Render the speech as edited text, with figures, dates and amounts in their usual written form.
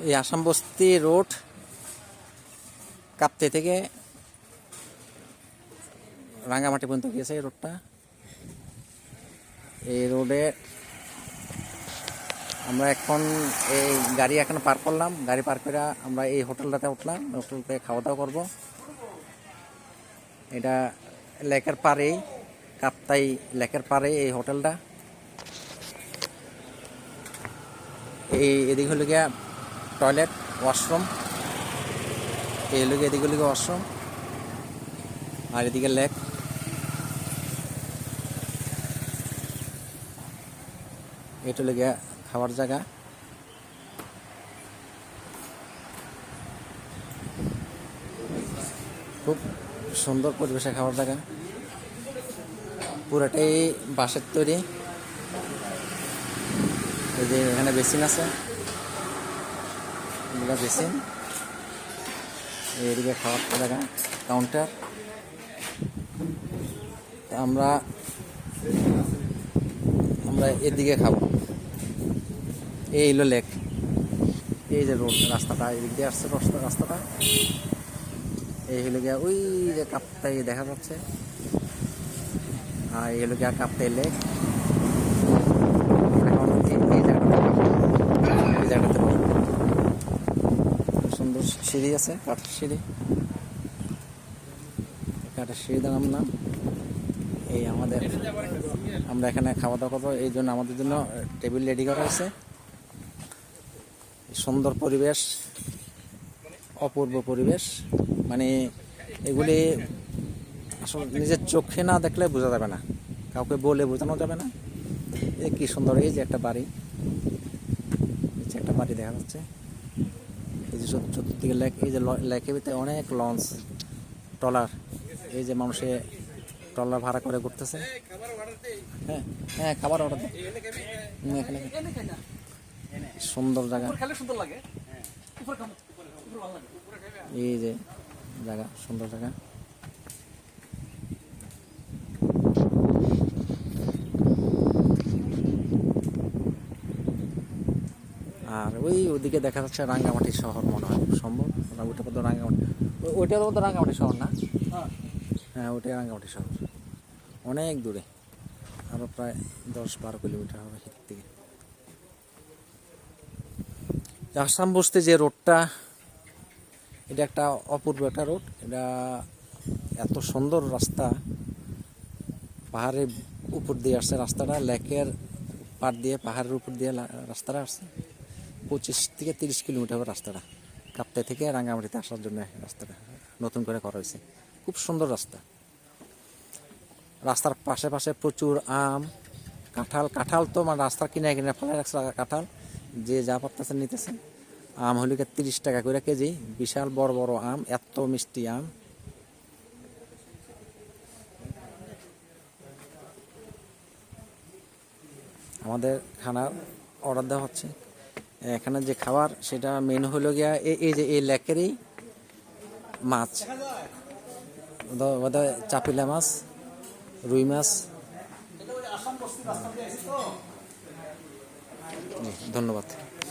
এই আসাম বস্তি রোড কাপ্তাই থেকে রাঙ্গামাটি পর্যন্ত গিয়েছে এই রোডটা। এই রোডে আমরা এখন এই গাড়ি এখন পার করলাম, গাড়ি পার করে আমরা এই হোটেলটাতে উঠলাম, হোটেলতে খাওয়া দাওয়া করবো। এটা লেকের পাড়েই, কাপ্তাই লেকের পাড়ে এই হোটেলটা। এদিকে হলো গিয়া টয়লেট ওয়াশরুম, এই হলো গিয়ে এদিকে হলো গিয়ে ওয়াশরুম, আর এদিকে লেক। এটা হলো গিয়া খাওয়ার জায়গা। খুব সুন্দর পরিবেশে খাওয়ার জায়গা, পুরাটাই বাঁশের তৈরি। এই যে এখানে বেসিন আছে, এগুলো বেসিন। এইদিকে খাওয়ার জায়গা, কাউন্টার। আমরা এদিকে খাবো। এই হলো লেক, এই যে রোড রাস্তাটা, এদিক দিয়ে আসছে রাস্তাটা। এই হলো গিয়া ওই যে কাপ্তাই দেখা যাচ্ছে, আর এই হলো গিয়া কাপ্তাই লেক। এই জায়গাটাতে সুন্দর সিঁড়ি আছে, কাঠের সিঁড়ি, কাঠের সিঁড়ি দিয়ে নামলাম। এই আমরা এখানে খাওয়া দাওয়া করবো, এই জন্য আমাদের জন্য টেবিল রেডি করা হয়েছে। সুন্দর পরিবেশ, অপূর্ব পরিবেশ, মানে এগুলি আসলে নিজের চোখে না দেখলে বোঝা যাবে না, কাউকে বলে বোঝানো যাবে না। এই কি সুন্দর, এই যে একটা বাড়ি, একটা বাড়ি দেখা যাচ্ছে। এই যে চতুর্দিকে লেক, এই যে লেকের ভিতরে অনেক লঞ্চ, ট্রলার, এই যে মানুষে ট্রলার ভাড়া করে ঘুরতেছে। হ্যাঁ হ্যাঁ, খাবার অর্ডার এখানে। সুন্দর জায়গা, এই যে জায়গা, সুন্দর জায়গা। আর ওইদিকে দেখা যাচ্ছে রাঙ্গামাটি শহর মনে হয়, সম্ভব। ওইটা তো রাঙ্গামাটি, ওইটা তো রাঙ্গামাটি শহর না? হ্যাঁ, ওইটাই রাঙ্গামাটি শহর, অনেক দূরে, আরও প্রায় 10-12 কিলোমিটার হবে এদিক থেকে। আসাম বস্তি যে রোডটা, এটা একটা অপূর্ব একটা রোড। এটা এত সুন্দর রাস্তা, পাহাড়ের উপর দিয়ে আসছে রাস্তাটা, লেকের পার দিয়ে, পাহাড়ের উপর দিয়ে রাস্তাটা আসছে। 25 থেকে 30 কিলোমিটার হবে রাস্তাটা, কাপ্তাই থেকে রাঙ্গামাটিতে আসার জন্য। রাস্তাটা নতুন করে করা হয়েছে, খুব সুন্দর রাস্তা। রাস্তার পাশে পাশে প্রচুর আম, কাঁঠাল তো মানে রাস্তার কিনে ফেলে রাখছে কাঁঠাল, যে যা পারতেছে নিতেছে। আম হলে 30 টাকা করে কেজি, বিশাল বড় বড় আম, এত মিষ্টি আম। আমাদের খানার অর্ডার দেওয়া হচ্ছে। এখানে যে খাবার, সেটা মেনু হলো গিয়া এই যে এই লেকেরই মাছ, চাপিলা মাছ, রুই মাছ। ধন্যবাদ।